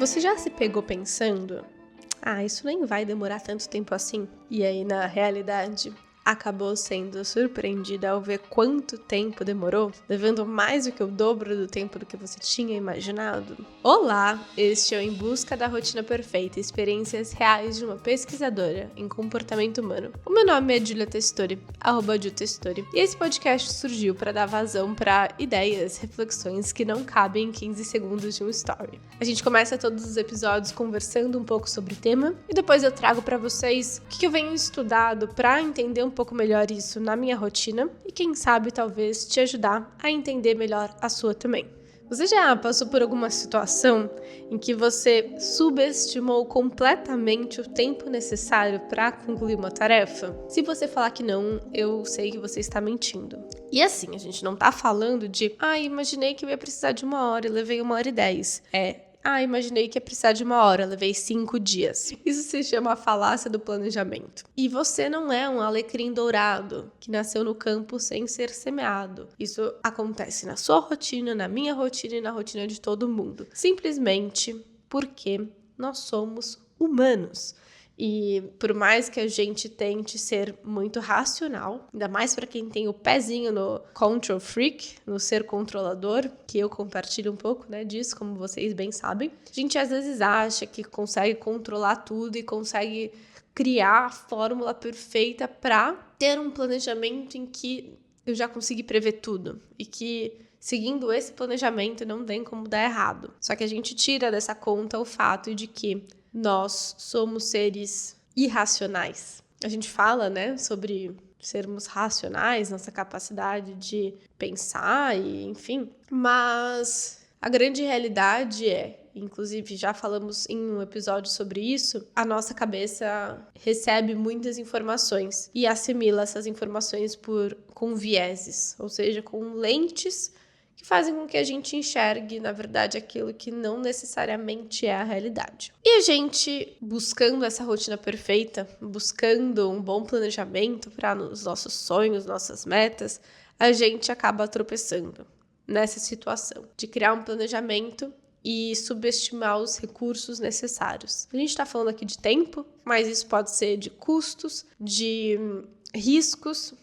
Você já se pegou pensando, isso nem vai demorar tanto tempo assim? E aí, na realidade, acabou sendo surpreendida ao ver quanto tempo demorou, levando mais do que o dobro do tempo do que você tinha imaginado? Olá, este é o Em Busca da Rotina Perfeita, experiências reais de uma pesquisadora em comportamento humano. O meu nome é Julia Testori, @JuTestori, e esse podcast surgiu para dar vazão para ideias, reflexões que não cabem em 15 segundos de um story. A gente começa todos os episódios conversando um pouco sobre o tema, e depois eu trago para vocês o que eu venho estudado para entender um pouco melhor isso na minha rotina e quem sabe talvez te ajudar a entender melhor a sua também. Você já passou por alguma situação em que você subestimou completamente o tempo necessário para concluir uma tarefa? Se você falar que não, eu sei que você está mentindo. E assim, a gente não tá falando de imaginei que eu ia precisar de 1 hora e levei 1h10. Imaginei que ia precisar de 1 hora, levei 5 dias. Isso se chama a falácia do planejamento. E você não é um alecrim dourado que nasceu no campo sem ser semeado. Isso acontece na sua rotina, na minha rotina e na rotina de todo mundo. Simplesmente porque nós somos humanos. E por mais que a gente tente ser muito racional, ainda mais para quem tem o pezinho no control freak, no ser controlador, que eu compartilho um pouco, disso, como vocês bem sabem, a gente às vezes acha que consegue controlar tudo e consegue criar a fórmula perfeita para ter um planejamento em que eu já consegui prever tudo e que seguindo esse planejamento não tem como dar errado. Só que a gente tira dessa conta o fato de que nós somos seres irracionais. A gente fala, sobre sermos racionais, nossa capacidade de pensar e enfim. Mas a grande realidade inclusive já falamos em um episódio sobre isso, a nossa cabeça recebe muitas informações e assimila essas informações com vieses, ou seja, com lentes que fazem com que a gente enxergue, na verdade, aquilo que não necessariamente é a realidade. E a gente, buscando essa rotina perfeita, buscando um bom planejamento para os nossos sonhos, nossas metas, a gente acaba tropeçando nessa situação de criar um planejamento e subestimar os recursos necessários. A gente está falando aqui de tempo, mas isso pode ser de custos, de riscos,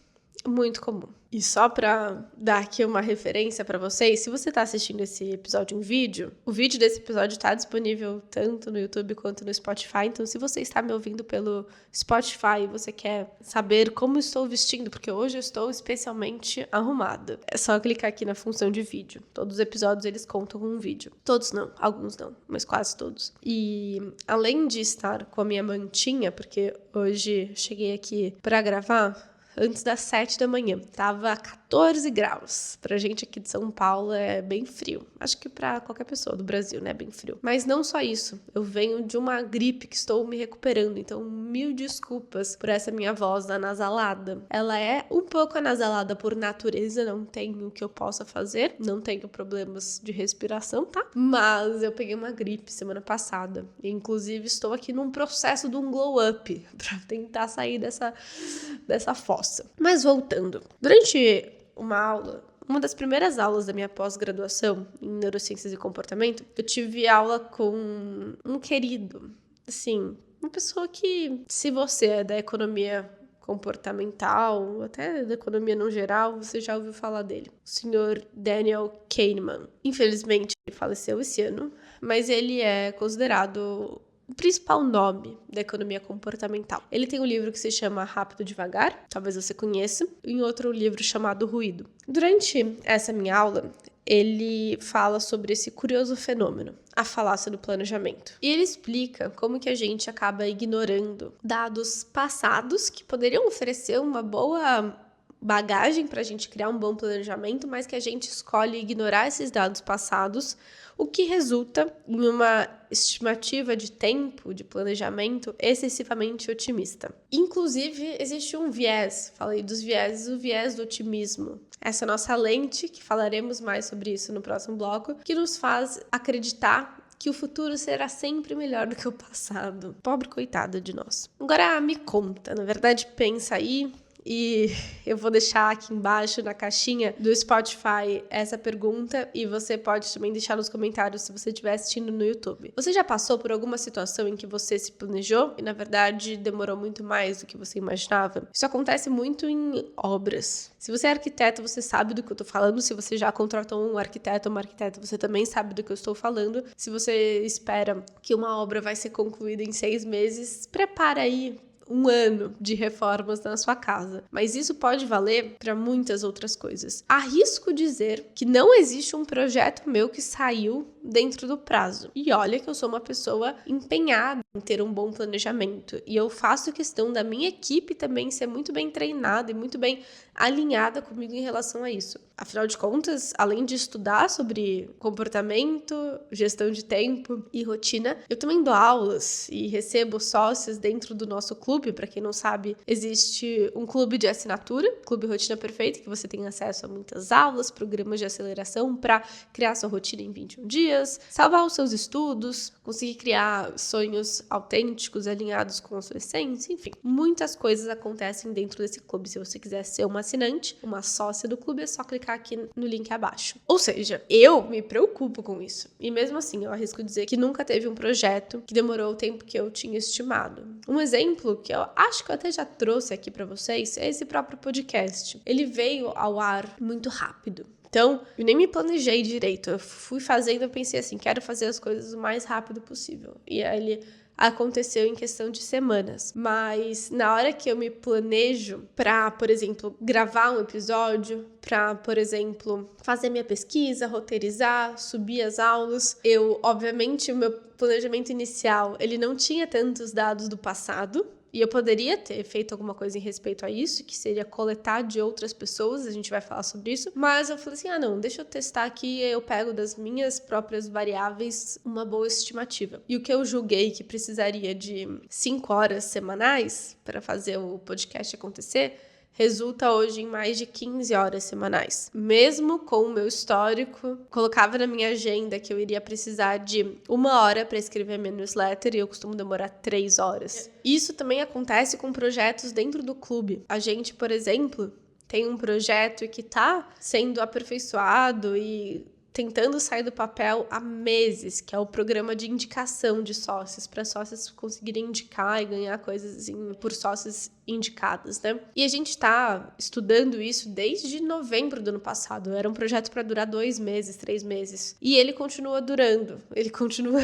muito comum. E só para dar aqui uma referência para vocês, se você está assistindo esse episódio em vídeo, o vídeo desse episódio está disponível tanto no YouTube quanto no Spotify. Então, se você está me ouvindo pelo Spotify e você quer saber como estou vestindo, porque hoje eu estou especialmente arrumada, é só clicar aqui na função de vídeo. Todos os episódios, eles contam com um vídeo. Todos não, alguns não, mas quase todos. E além de estar com a minha mantinha, porque hoje cheguei aqui para gravar antes das 7 da manhã. Tava 14 graus. Pra gente aqui de São Paulo é bem frio. Acho que pra qualquer pessoa do Brasil, é bem frio. Mas não só isso. Eu venho de uma gripe que estou me recuperando. Então, 1000 desculpas por essa minha voz anasalada. Ela é um pouco anasalada por natureza. Não tenho o que eu possa fazer. Não tenho problemas de respiração, tá? Mas eu peguei uma gripe semana passada. E, inclusive, estou aqui num processo de um glow up. Pra tentar sair dessa fossa. Mas voltando, durante uma das primeiras aulas da minha pós-graduação em neurociências e comportamento, eu tive aula com um querido, assim, uma pessoa que, se você é da economia comportamental, até da economia no geral, você já ouviu falar dele, o senhor Daniel Kahneman. Infelizmente, ele faleceu esse ano, mas ele é considerado o principal nome da economia comportamental. Ele tem um livro que se chama Rápido e Devagar, talvez você conheça, e outro livro chamado Ruído. Durante essa minha aula, ele fala sobre esse curioso fenômeno, a falácia do planejamento. E ele explica como que a gente acaba ignorando dados passados que poderiam oferecer uma boa bagagem para a gente criar um bom planejamento, mas que a gente escolhe ignorar esses dados passados, o que resulta em uma estimativa de tempo de planejamento excessivamente otimista. Inclusive, existe um viés, falei dos vieses, o viés do otimismo. Essa nossa lente, que falaremos mais sobre isso no próximo bloco, que nos faz acreditar que o futuro será sempre melhor do que o passado. Pobre coitada de nós. Agora me conta, na verdade pensa aí e eu vou deixar aqui embaixo na caixinha do Spotify essa pergunta e você pode também deixar nos comentários se você estiver assistindo no YouTube. Você já passou por alguma situação em que você se planejou e na verdade demorou muito mais do que você imaginava? Isso acontece muito em obras. Se você é arquiteto, você sabe do que eu tô falando. Se você já contratou um arquiteto ou uma arquiteta, você também sabe do que eu estou falando. Se você espera que uma obra vai ser concluída em 6 meses, prepara aí 1 ano de reformas na sua casa. Mas isso pode valer para muitas outras coisas. Arrisco dizer que não existe um projeto meu que saiu dentro do prazo. E olha que eu sou uma pessoa empenhada em ter um bom planejamento. E eu faço questão da minha equipe também ser muito bem treinada e muito bem alinhada comigo em relação a isso. Afinal de contas, além de estudar sobre comportamento, gestão de tempo e rotina, eu também dou aulas e recebo sócios dentro do nosso clube. Para quem não sabe, existe um clube de assinatura, Clube Rotina Perfeita, que você tem acesso a muitas aulas, programas de aceleração para criar sua rotina em 21 dias, salvar os seus estudos, conseguir criar sonhos autênticos, alinhados com a sua essência, enfim. Muitas coisas acontecem dentro desse clube. Se você quiser ser uma assinante, uma sócia do clube, é só clicar aqui no link abaixo. Ou seja, eu me preocupo com isso. E mesmo assim, eu arrisco dizer que nunca teve um projeto que demorou o tempo que eu tinha estimado. Um exemplo que eu acho que eu até já trouxe aqui pra vocês é esse próprio podcast. Ele veio ao ar muito rápido. Então, eu nem me planejei direito. Eu fui fazendo, eu pensei assim, quero fazer as coisas o mais rápido possível. E aí ele aconteceu em questão de semanas. Mas na hora que eu me planejo para, por exemplo, gravar um episódio, para, por exemplo, fazer minha pesquisa, roteirizar, subir as aulas, obviamente, o meu planejamento inicial, ele não tinha tantos dados do passado. E eu poderia ter feito alguma coisa em respeito a isso, que seria coletar de outras pessoas, a gente vai falar sobre isso. Mas eu falei assim, não, deixa eu testar aqui, eu pego das minhas próprias variáveis uma boa estimativa. E o que eu julguei que precisaria de 5 horas semanais para fazer o podcast acontecer, resulta hoje em mais de 15 horas semanais. Mesmo com o meu histórico, colocava na minha agenda que eu iria precisar de 1 hora para escrever minha newsletter e eu costumo demorar 3 horas. Isso também acontece com projetos dentro do clube. A gente, por exemplo, tem um projeto que está sendo aperfeiçoado e tentando sair do papel há meses, que é o programa de indicação de sócios, para sócios conseguirem indicar e ganhar coisas assim, por sócios indicados, né? E a gente tá estudando isso desde novembro do ano passado. Era um projeto para durar 2 meses, 3 meses. E ele continua durando. Ele continua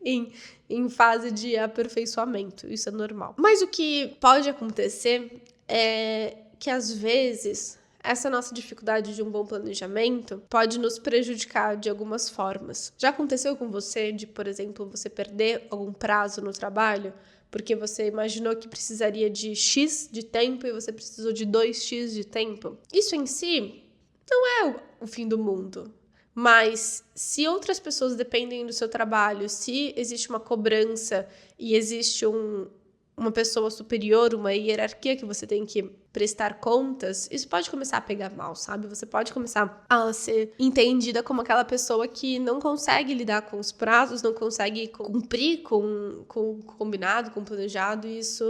em fase de aperfeiçoamento. Isso é normal. Mas o que pode acontecer é que, às vezes, essa nossa dificuldade de um bom planejamento pode nos prejudicar de algumas formas. Já aconteceu com você de, por exemplo, você perder algum prazo no trabalho porque você imaginou que precisaria de X de tempo e você precisou de 2x de tempo? Isso em si não é o fim do mundo. Mas se outras pessoas dependem do seu trabalho, se existe uma cobrança e existe uma pessoa superior, uma hierarquia que você tem que prestar contas, isso pode começar a pegar mal, sabe? Você pode começar a ser entendida como aquela pessoa que não consegue lidar com os prazos, não consegue cumprir com o combinado, com o planejado, e isso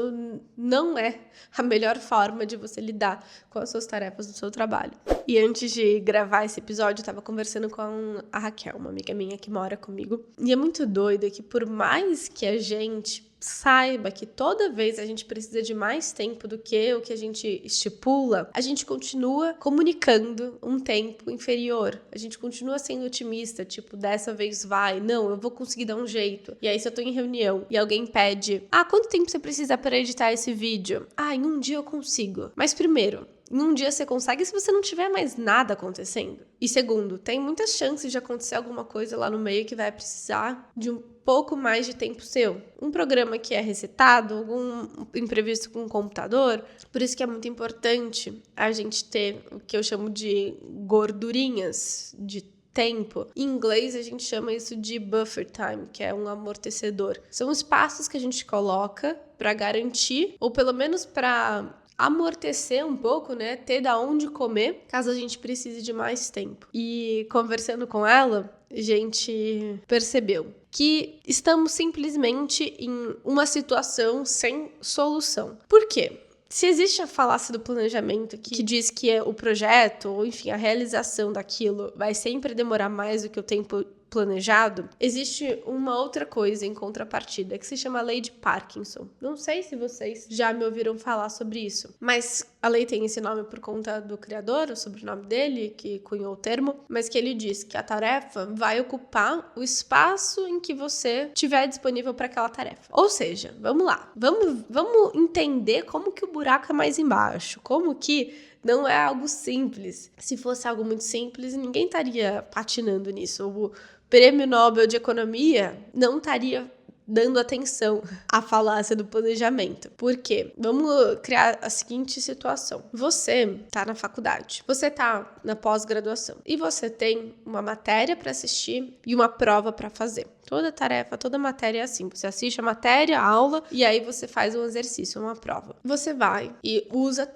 não é a melhor forma de você lidar com as suas tarefas do seu trabalho. E antes de gravar esse episódio, eu tava conversando com a Raquel, uma amiga minha que mora comigo, e é muito doido que por mais que a gente saiba que toda vez a gente precisa de mais tempo do que o que a gente estipula, a gente continua comunicando um tempo inferior. A gente continua sendo otimista, tipo, dessa vez vai, não, eu vou conseguir dar um jeito. E aí, se eu tô em reunião e alguém pede, quanto tempo você precisa para editar esse vídeo? Em 1 dia eu consigo. Mas primeiro, em 1 dia você consegue se você não tiver mais nada acontecendo. E segundo, tem muitas chances de acontecer alguma coisa lá no meio que vai precisar de um pouco mais de tempo seu. Um programa que é resetado, algum imprevisto com o computador. Por isso que é muito importante a gente ter o que eu chamo de gordurinhas de tempo. Em inglês, a gente chama isso de buffer time, que é um amortecedor. São espaços que a gente coloca para garantir, ou pelo menos para amortecer um pouco, né? Ter da onde comer, caso a gente precise de mais tempo. E conversando com ela, a gente percebeu que estamos simplesmente em uma situação sem solução. Por quê? Se existe a falácia do planejamento que diz que o projeto, ou enfim, a realização daquilo vai sempre demorar mais do que o tempo planejado, existe uma outra coisa em contrapartida, que se chama Lei de Parkinson. Não sei se vocês já me ouviram falar sobre isso, mas a lei tem esse nome por conta do criador, o sobrenome dele, que cunhou o termo, mas que ele diz que a tarefa vai ocupar o espaço em que você tiver disponível para aquela tarefa. Ou seja, vamos lá, vamos entender como que o buraco é mais embaixo, como que não é algo simples. Se fosse algo muito simples, ninguém estaria patinando nisso. O Prêmio Nobel de Economia não estaria dando atenção à falácia do planejamento. Por quê? Vamos criar a seguinte situação. Você está na faculdade, você está na pós-graduação e você tem uma matéria para assistir e uma prova para fazer. Toda tarefa, toda matéria é assim. Você assiste a matéria, a aula, e aí você faz um exercício, uma prova. Você vai e usa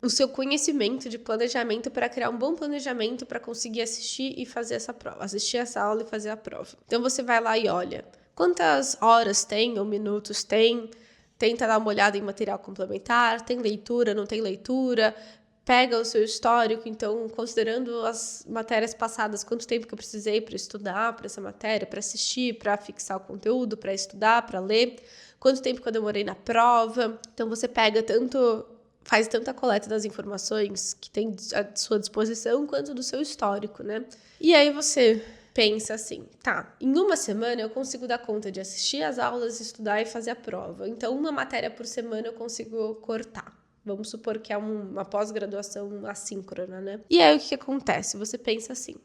o seu conhecimento de planejamento para criar um bom planejamento para conseguir assistir e fazer essa prova. Assistir essa aula e fazer a prova. Então você vai lá e olha quantas horas tem ou minutos tem, tenta dar uma olhada em material complementar, tem leitura, não tem leitura, pega o seu histórico, então, considerando as matérias passadas, quanto tempo que eu precisei para estudar para essa matéria, para assistir, para fixar o conteúdo, para estudar, para ler, quanto tempo que eu demorei na prova. Então, você faz tanta coleta das informações que tem à sua disposição, quanto do seu histórico, né? E aí você pensa assim, tá, em uma semana eu consigo dar conta de assistir as aulas, estudar e fazer a prova. Então, uma matéria por semana eu consigo cortar. Vamos supor que é uma pós-graduação assíncrona, né? E aí, o que acontece? Você pensa assim,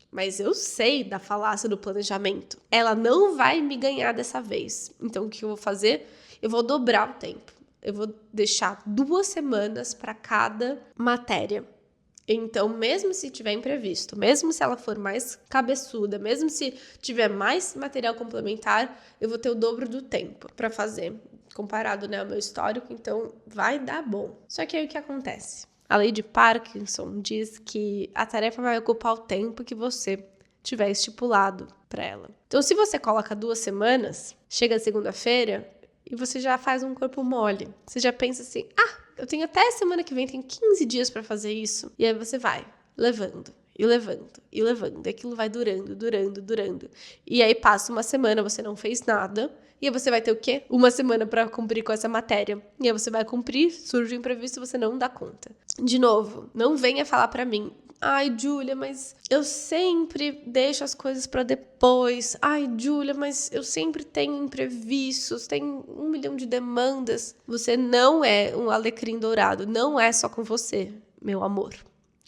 mas eu sei da falácia do planejamento. Ela não vai me ganhar dessa vez. Então, o que eu vou fazer? Eu vou dobrar o tempo. Eu vou deixar 2 semanas para cada matéria. Então, mesmo se tiver imprevisto, mesmo se ela for mais cabeçuda, mesmo se tiver mais material complementar, eu vou ter o dobro do tempo para fazer, comparado, né, ao meu histórico, então vai dar bom. Só que aí o que acontece? A lei de Parkinson diz que a tarefa vai ocupar o tempo que você tiver estipulado para ela. Então, se você coloca 2 semanas, chega a segunda-feira e você já faz um corpo mole. Você já pensa assim, eu tenho até semana que vem, tenho 15 dias para fazer isso. E aí você vai levando, e levando, e levando. E aquilo vai durando. E aí passa uma semana, você não fez nada. E aí você vai ter o quê? Uma semana para cumprir com essa matéria. E aí você vai cumprir, surge um imprevisto, você não dá conta. De novo, não venha falar para mim, ai, Júlia, mas eu sempre deixo as coisas para depois. Ai, Júlia, mas eu sempre tenho imprevistos, tenho 1 milhão de demandas. Você não é um alecrim dourado, não é só com você, meu amor.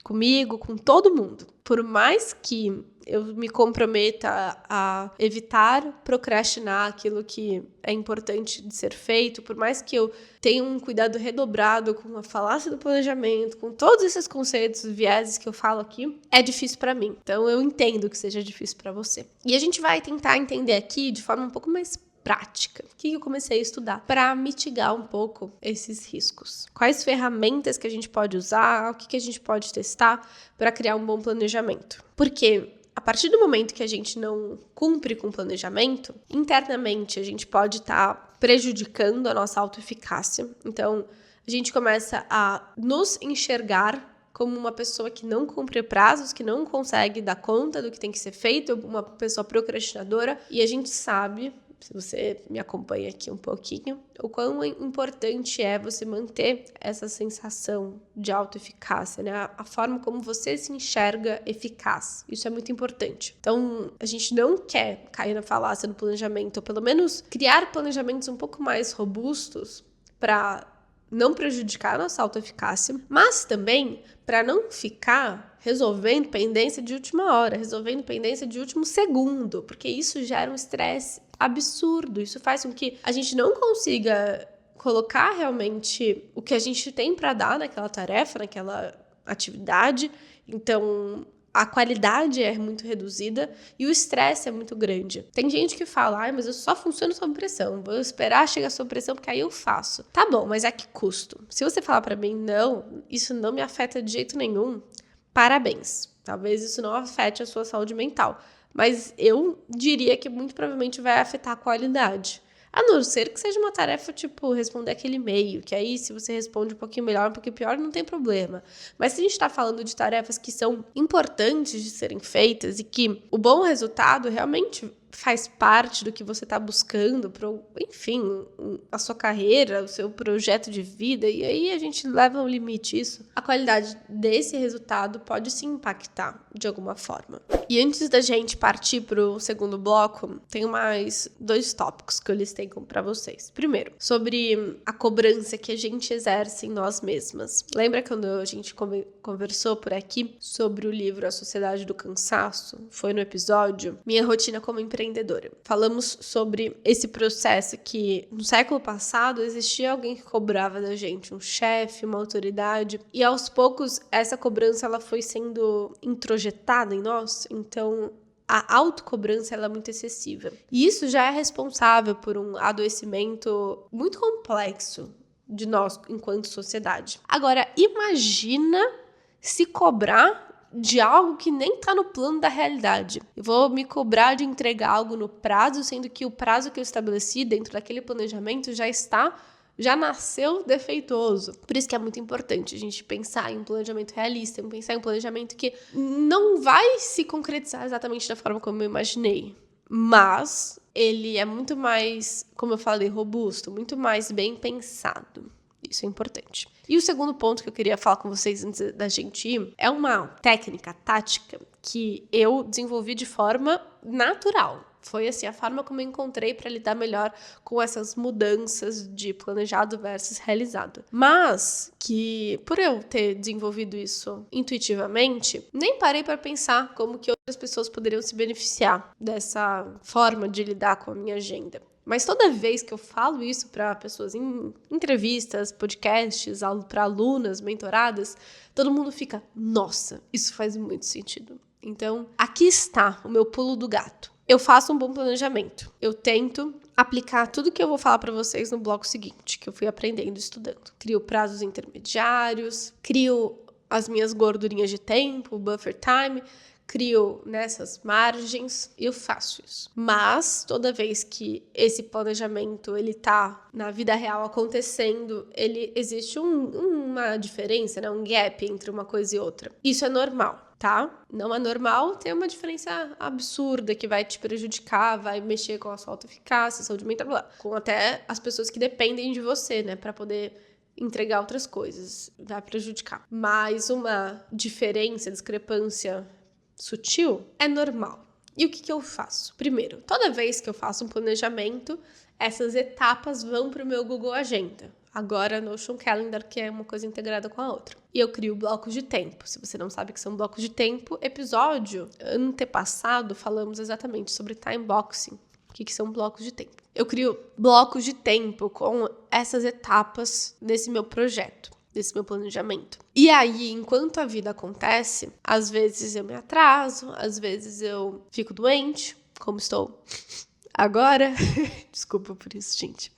Comigo, com todo mundo. Por mais que eu me comprometa a evitar procrastinar aquilo que é importante de ser feito, por mais que eu tenha um cuidado redobrado com a falácia do planejamento, com todos esses conceitos, vieses que eu falo aqui, é difícil para mim. Então eu entendo que seja difícil para você. E a gente vai tentar entender aqui de forma um pouco mais prática. O que eu comecei a estudar para mitigar um pouco esses riscos? Quais ferramentas que a gente pode usar? O que a gente pode testar para criar um bom planejamento? Porque a partir do momento que a gente não cumpre com o planejamento, internamente a gente pode estar prejudicando a nossa autoeficácia. Então, a gente começa a nos enxergar como uma pessoa que não cumpre prazos, que não consegue dar conta do que tem que ser feito, uma pessoa procrastinadora, e a gente sabe, se você me acompanha aqui um pouquinho, o quão importante é você manter essa sensação de autoeficácia, né? A forma como você se enxerga eficaz. Isso é muito importante. Então, a gente não quer cair na falácia do planejamento, ou pelo menos criar planejamentos um pouco mais robustos para não prejudicar a nossa autoeficácia, mas também para não ficar resolvendo pendência de última hora, resolvendo pendência de último segundo, porque isso gera um estresse absurdo. Isso faz com que a gente não consiga colocar realmente o que a gente tem para dar naquela tarefa, naquela atividade. Então, a qualidade é muito reduzida e o estresse é muito grande. Tem gente que fala, mas eu só funciono sob pressão, vou esperar chegar sob pressão porque aí eu faço. Tá bom, mas a que custo? Se você falar para mim, não, isso não me afeta de jeito nenhum, parabéns. Talvez isso não afete a sua saúde mental, mas eu diria que muito provavelmente vai afetar a qualidade. A não ser que seja uma tarefa, tipo, responder aquele e-mail, que aí se você responde um pouquinho melhor, um pouquinho pior, não tem problema. Mas se a gente tá falando de tarefas que são importantes de serem feitas e que o bom resultado realmente faz parte do que você está buscando, enfim, a sua carreira, o seu projeto de vida, e aí a gente leva ao limite isso, a qualidade desse resultado pode se impactar de alguma forma. E antes da gente partir para o segundo bloco, tenho mais 2 tópicos que eu listei para vocês. Primeiro, sobre a cobrança que a gente exerce em nós mesmas. Lembra quando a gente conversou por aqui sobre o livro A Sociedade do Cansaço? Foi no episódio Minha Rotina como Empreendedora. Falamos sobre esse processo que no século passado existia alguém que cobrava da gente, um chefe, uma autoridade, e aos poucos essa cobrança ela foi sendo introjetada em nós, então a autocobrança ela é muito excessiva. E isso já é responsável por um adoecimento muito complexo de nós enquanto sociedade. Agora, imagina se cobrar de algo que nem tá no plano da realidade. Eu vou me cobrar de entregar algo no prazo, sendo que o prazo que eu estabeleci dentro daquele planejamento já nasceu defeituoso. Por isso que é muito importante a gente pensar em um planejamento realista, pensar em um planejamento que não vai se concretizar exatamente da forma como eu imaginei, mas ele é muito mais, como eu falei, robusto, muito mais bem pensado. Isso é importante. E o segundo ponto que eu queria falar com vocês antes da gente ir é uma técnica tática que eu desenvolvi de forma natural. Foi assim a forma como eu encontrei para lidar melhor com essas mudanças de planejado versus realizado. Mas que por eu ter desenvolvido isso intuitivamente, nem parei para pensar como que outras pessoas poderiam se beneficiar dessa forma de lidar com a minha agenda. Mas toda vez que eu falo isso para pessoas em entrevistas, podcasts, para alunas, mentoradas, todo mundo fica, nossa, isso faz muito sentido. Então, aqui está o meu pulo do gato. Eu faço um bom planejamento. Eu tento aplicar tudo que eu vou falar para vocês no bloco seguinte, que eu fui aprendendo e estudando. Crio prazos intermediários, crio as minhas gordurinhas de tempo, buffer time, crio nessas margens e eu faço isso. Mas toda vez que esse planejamento ele tá na vida real acontecendo, existe uma diferença, né? Um gap entre uma coisa e outra. Isso é normal. Tá? Não é normal ter uma diferença absurda que vai te prejudicar, vai mexer com a sua autoeficácia, saúde mental, blá, com até as pessoas que dependem de você, né, para poder entregar outras coisas, vai prejudicar. Mas uma diferença, discrepância sutil é normal. E o que eu faço? Primeiro, toda vez que eu faço um planejamento, essas etapas vão para o meu Google Agenda. Agora Notion Calendar, que é uma coisa integrada com a outra. E eu crio blocos de tempo. Se você não sabe o que são blocos de tempo, episódio antepassado falamos exatamente sobre time boxing. O que são blocos de tempo? Eu crio blocos de tempo com essas etapas nesse meu projeto, desse meu planejamento. E aí, enquanto a vida acontece, às vezes eu me atraso, às vezes eu fico doente, como estou agora. Desculpa por isso, gente.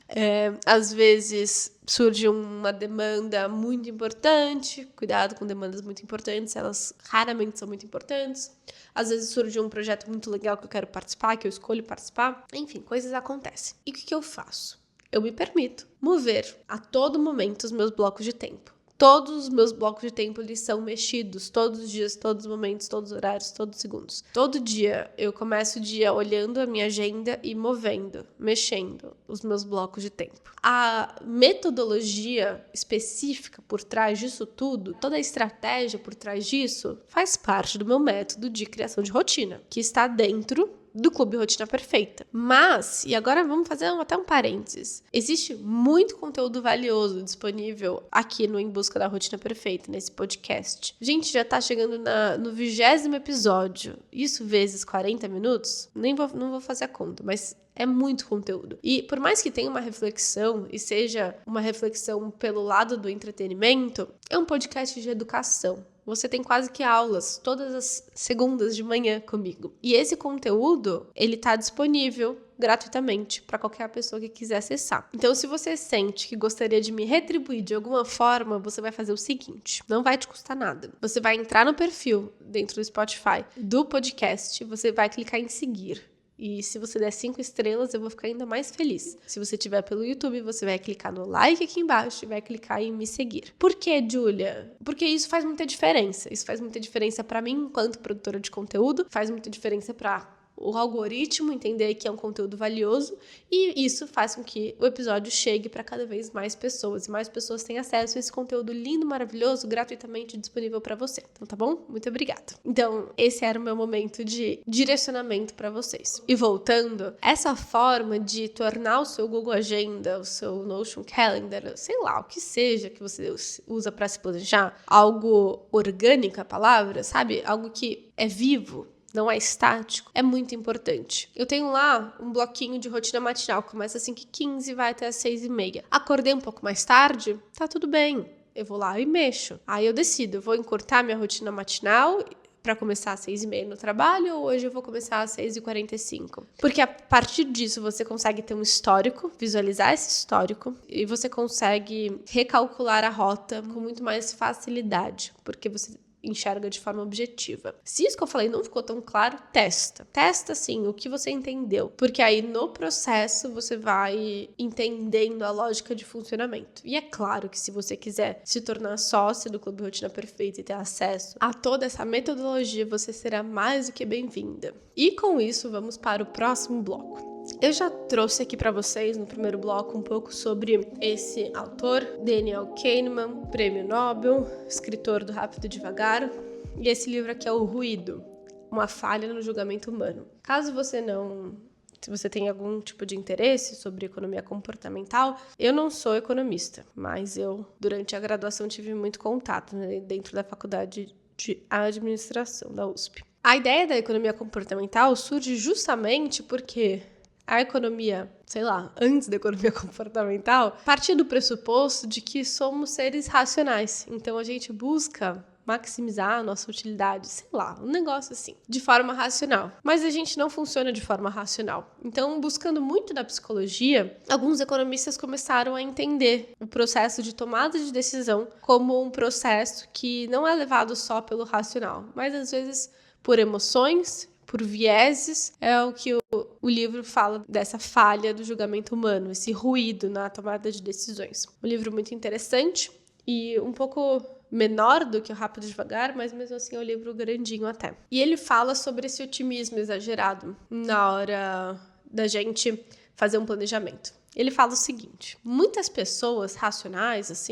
Às vezes surge uma demanda muito importante. Cuidado com demandas muito importantes, elas raramente são muito importantes. Às vezes surge um projeto muito legal que eu quero participar, que eu escolho participar. Enfim, coisas acontecem. E o que eu faço? Eu me permito mover a todo momento os meus blocos de tempo. Todos os meus blocos de tempo eles são mexidos, todos os dias, todos os momentos, todos os horários, todos os segundos. Todo dia eu começo o dia olhando a minha agenda e movendo, mexendo os meus blocos de tempo. A metodologia específica por trás disso tudo, toda a estratégia por trás disso, faz parte do meu método de criação de rotina, que está dentro do Clube Rotina Perfeita. Mas, e agora vamos fazer até um parênteses, existe muito conteúdo valioso disponível aqui no Em Busca da Rotina Perfeita, nesse podcast. A gente já tá chegando no 20º episódio, isso vezes 40 minutos, não vou fazer a conta, mas é muito conteúdo. E por mais que tenha uma reflexão e seja uma reflexão pelo lado do entretenimento, é um podcast de educação. Você tem quase que aulas todas as segundas de manhã comigo. E esse conteúdo, ele tá disponível gratuitamente para qualquer pessoa que quiser acessar. Então, se você sente que gostaria de me retribuir de alguma forma, você vai fazer o seguinte, não vai te custar nada. Você vai entrar no perfil dentro do Spotify do podcast, você vai clicar em seguir. E se você der 5 estrelas, eu vou ficar ainda mais feliz. Se você estiver pelo YouTube, você vai clicar no like aqui embaixo e vai clicar em me seguir. Por que, Júlia? Porque isso faz muita diferença. Isso faz muita diferença para mim, enquanto produtora de conteúdo. Faz muita diferença para o algoritmo entender que é um conteúdo valioso, e isso faz com que o episódio chegue para cada vez mais pessoas, e mais pessoas têm acesso a esse conteúdo lindo, maravilhoso, gratuitamente disponível para você. Então, tá bom? Muito obrigada. Então, esse era o meu momento de direcionamento para vocês. E voltando, essa forma de tornar o seu Google Agenda, o seu Notion Calendar, sei lá, o que seja que você usa para se planejar, algo orgânico, a palavra, sabe? Algo que é vivo, não é estático, é muito importante. Eu tenho lá um bloquinho de rotina matinal, começa às 5h15 e vai até às 6h30. Acordei um pouco mais tarde, tá tudo bem. Eu vou lá e mexo. Aí eu decido, eu vou encurtar minha rotina matinal para começar às 6h30 no trabalho, ou hoje eu vou começar às 6h45. Porque a partir disso você consegue ter um histórico, visualizar esse histórico, e você consegue recalcular a rota com muito mais facilidade, porque você enxerga de forma objetiva. Se isso que eu falei não ficou tão claro, testa. Testa, sim, o que você entendeu. Porque aí, no processo, você vai entendendo a lógica de funcionamento. E é claro que se você quiser se tornar sócio do Clube Rotina Perfeita e ter acesso a toda essa metodologia, você será mais do que bem-vinda. E com isso, vamos para o próximo bloco. Eu já trouxe aqui para vocês no primeiro bloco um pouco sobre esse autor, Daniel Kahneman, prêmio Nobel, escritor do Rápido e Devagar, e esse livro aqui é O Ruído, uma falha no julgamento humano. Se você tem algum tipo de interesse sobre economia comportamental, eu não sou economista, mas eu, durante a graduação, tive muito contato, né, dentro da faculdade de administração da USP. A ideia da economia comportamental surge justamente porque a economia, antes da economia comportamental, partia do pressuposto de que somos seres racionais. Então, a gente busca maximizar a nossa utilidade, um negócio assim, de forma racional. Mas a gente não funciona de forma racional. Então, buscando muito da psicologia, alguns economistas começaram a entender o processo de tomada de decisão como um processo que não é levado só pelo racional, mas às vezes por emoções, por vieses, é o que o livro fala dessa falha do julgamento humano, esse ruído na tomada de decisões. Um livro muito interessante e um pouco menor do que o Rápido e Devagar, mas mesmo assim é um livro grandinho até. E ele fala sobre esse otimismo exagerado na hora da gente fazer um planejamento. Ele fala o seguinte: muitas pessoas racionais,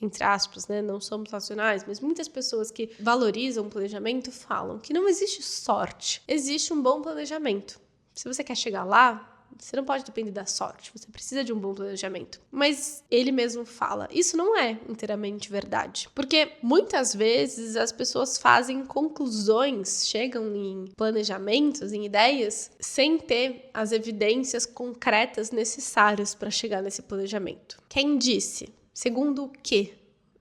entre aspas, né? Não somos racionais, mas muitas pessoas que valorizam o planejamento falam que não existe sorte, existe um bom planejamento. Se você quer chegar lá, você não pode depender da sorte, você precisa de um bom planejamento. Mas ele mesmo fala, isso não é inteiramente verdade, porque muitas vezes as pessoas fazem conclusões, chegam em planejamentos, em ideias, sem ter as evidências concretas necessárias para chegar nesse planejamento. Quem disse? Segundo o que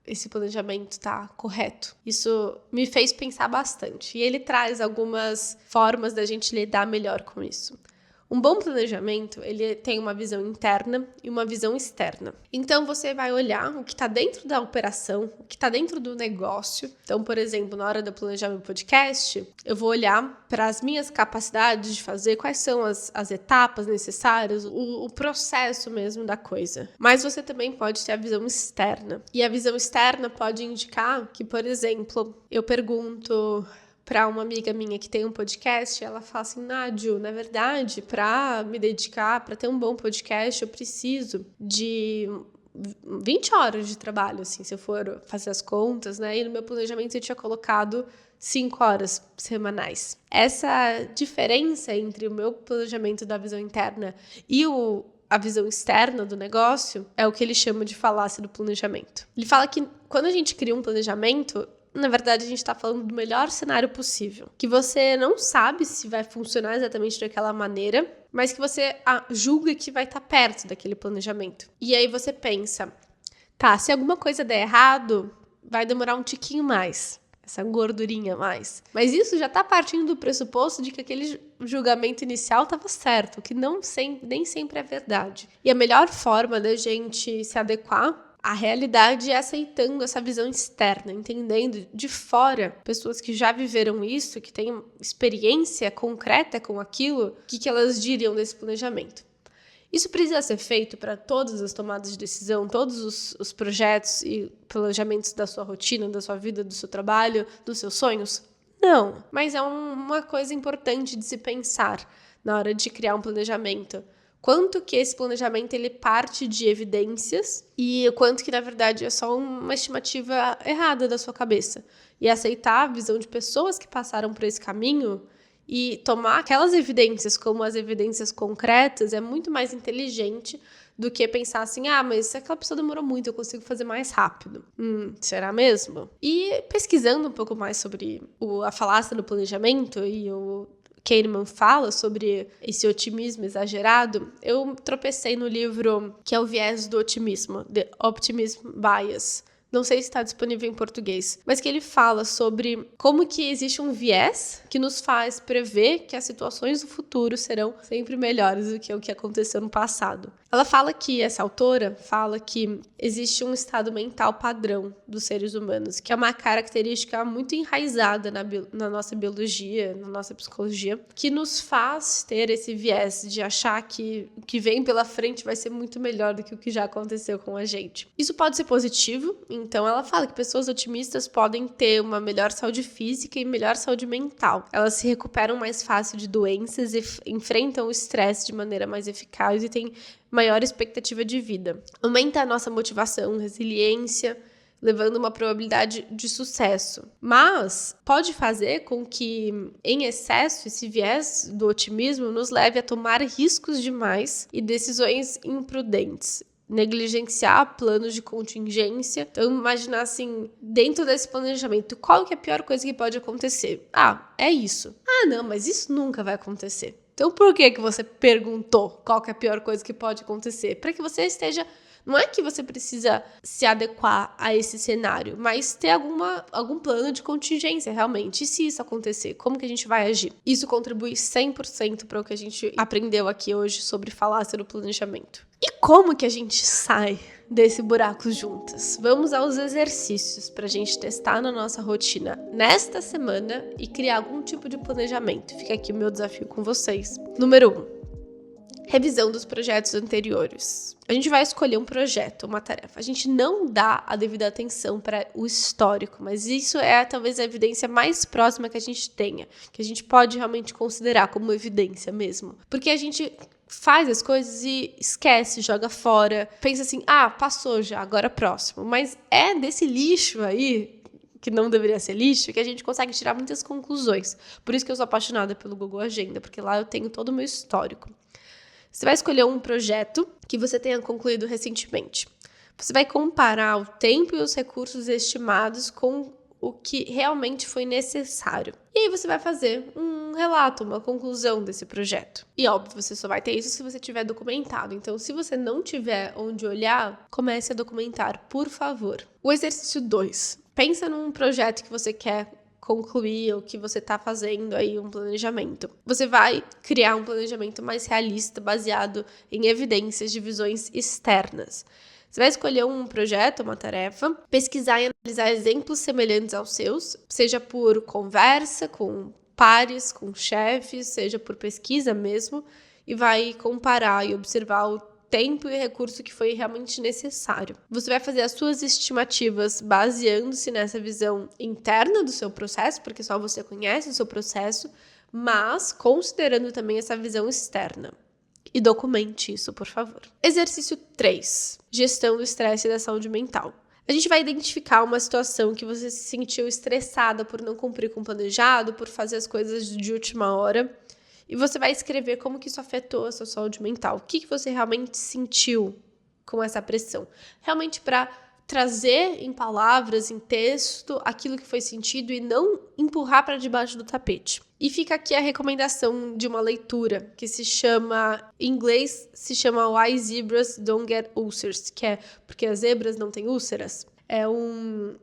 esse planejamento está correto? Isso me fez pensar bastante. E ele traz algumas formas da gente lidar melhor com isso. Um bom planejamento, ele tem uma visão interna e uma visão externa. Então, você vai olhar o que está dentro da operação, o que está dentro do negócio. Então, por exemplo, na hora de eu planejar meu podcast, eu vou olhar para as minhas capacidades de fazer, quais são as etapas necessárias, o processo mesmo da coisa. Mas você também pode ter a visão externa. E a visão externa pode indicar que, por exemplo, eu pergunto para uma amiga minha que tem um podcast, ela fala assim, Nádio, na verdade, para me dedicar, para ter um bom podcast, eu preciso de 20 horas de trabalho, se eu for fazer as contas, né? E no meu planejamento eu tinha colocado 5 horas semanais. Essa diferença entre o meu planejamento da visão interna e a visão externa do negócio é o que ele chama de falácia do planejamento. Ele fala que quando a gente cria um planejamento, na verdade, a gente está falando do melhor cenário possível. Que você não sabe se vai funcionar exatamente daquela maneira, mas que você julga que vai estar perto daquele planejamento. E aí você pensa, se alguma coisa der errado, vai demorar um tiquinho mais, essa gordurinha a mais. Mas isso já está partindo do pressuposto de que aquele julgamento inicial estava certo, que nem sempre é verdade. E a melhor forma da gente se adequar a realidade e aceitando essa visão externa, entendendo de fora pessoas que já viveram isso, que têm experiência concreta com aquilo, o que elas diriam desse planejamento. Isso precisa ser feito para todas as tomadas de decisão, todos os projetos e planejamentos da sua rotina, da sua vida, do seu trabalho, dos seus sonhos? Não, mas é uma coisa importante de se pensar na hora de criar um planejamento. Quanto que esse planejamento ele parte de evidências e o quanto que, na verdade, é só uma estimativa errada da sua cabeça. E aceitar a visão de pessoas que passaram por esse caminho e tomar aquelas evidências como as evidências concretas é muito mais inteligente do que pensar assim, mas se aquela pessoa demorou muito, eu consigo fazer mais rápido. Será mesmo? E pesquisando um pouco mais sobre a falácia do planejamento e o Kahneman fala sobre esse otimismo exagerado, eu tropecei no livro que é O Viés do Otimismo, The Optimism Bias. Não sei se está disponível em português, mas que ele fala sobre como que existe um viés que nos faz prever que as situações do futuro serão sempre melhores do que o que aconteceu no passado. Ela fala que, essa autora fala que existe um estado mental padrão dos seres humanos, que é uma característica muito enraizada na nossa biologia, na nossa psicologia, que nos faz ter esse viés de achar que o que vem pela frente vai ser muito melhor do que o que já aconteceu com a gente. Isso pode ser positivo, então ela fala que pessoas otimistas podem ter uma melhor saúde física e melhor saúde mental. Elas se recuperam mais fácil de doenças e enfrentam o estresse de maneira mais eficaz e têm maior expectativa de vida. Aumenta a nossa motivação, resiliência, levando uma probabilidade de sucesso. Mas pode fazer com que, em excesso, esse viés do otimismo nos leve a tomar riscos demais e decisões imprudentes. Negligenciar planos de contingência. Então, imaginar assim, dentro desse planejamento, qual que é a pior coisa que pode acontecer? É isso. Não, mas isso nunca vai acontecer. Então, por que você perguntou qual que é a pior coisa que pode acontecer? Para que você esteja... Não é que você precisa se adequar a esse cenário, mas ter algum plano de contingência, realmente. E se isso acontecer, como que a gente vai agir? Isso contribui 100% para o que a gente aprendeu aqui hoje sobre falácia do planejamento. E como que a gente sai desse buraco juntas? Vamos aos exercícios para a gente testar na nossa rotina nesta semana e criar algum tipo de planejamento. Fica aqui o meu desafio com vocês. Número 1. Revisão dos projetos anteriores. A gente vai escolher um projeto, uma tarefa. A gente não dá a devida atenção para o histórico, mas isso é talvez a evidência mais próxima que a gente tenha, que a gente pode realmente considerar como evidência mesmo. Porque a gente faz as coisas e esquece, joga fora, pensa assim, passou já, agora próximo. Mas é desse lixo aí, que não deveria ser lixo, que a gente consegue tirar muitas conclusões. Por isso que eu sou apaixonada pelo Google Agenda, porque lá eu tenho todo o meu histórico. Você vai escolher um projeto que você tenha concluído recentemente. Você vai comparar o tempo e os recursos estimados com o que realmente foi necessário. E aí você vai fazer um relato, uma conclusão desse projeto. E óbvio, você só vai ter isso se você tiver documentado. Então, se você não tiver onde olhar, comece a documentar, por favor. O exercício 2. Pensa num projeto que você quer concluir o que você está fazendo aí, um planejamento. Você vai criar um planejamento mais realista, baseado em evidências de visões externas. Você vai escolher um projeto, uma tarefa, pesquisar e analisar exemplos semelhantes aos seus, seja por conversa com pares, com chefes, seja por pesquisa mesmo, e vai comparar e observar o tempo e recurso que foi realmente necessário. Você vai fazer as suas estimativas baseando-se nessa visão interna do seu processo, porque só você conhece o seu processo, mas considerando também essa visão externa. E documente isso, por favor. Exercício 3. Gestão do estresse e da saúde mental. A gente vai identificar uma situação que você se sentiu estressada por não cumprir com o planejado, por fazer as coisas de última hora. E você vai escrever como que isso afetou a sua saúde mental. O que você realmente sentiu com essa pressão? Realmente para trazer em palavras, em texto, aquilo que foi sentido e não empurrar para debaixo do tapete. E fica aqui a recomendação de uma leitura que se chama, em inglês, se chama Why Zebras Don't Get Ulcers, que é porque as zebras não têm úlceras. É um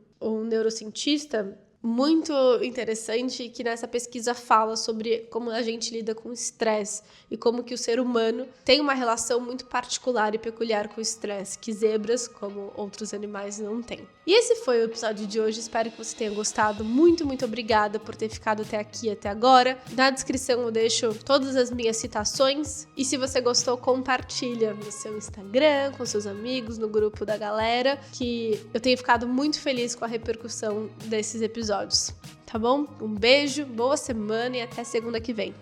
neurocientista muito interessante que nessa pesquisa fala sobre como a gente lida com o estresse e como que o ser humano tem uma relação muito particular e peculiar com o estresse, que zebras, como outros animais, não têm. E esse foi o episódio de hoje, espero que você tenha gostado. Muito, muito obrigada por ter ficado até aqui, até agora. Na descrição eu deixo todas as minhas citações e se você gostou, compartilha no seu Instagram, com seus amigos, no grupo da galera, que eu tenho ficado muito feliz com a repercussão desses episódios, tá bom? Um beijo, boa semana e até segunda que vem.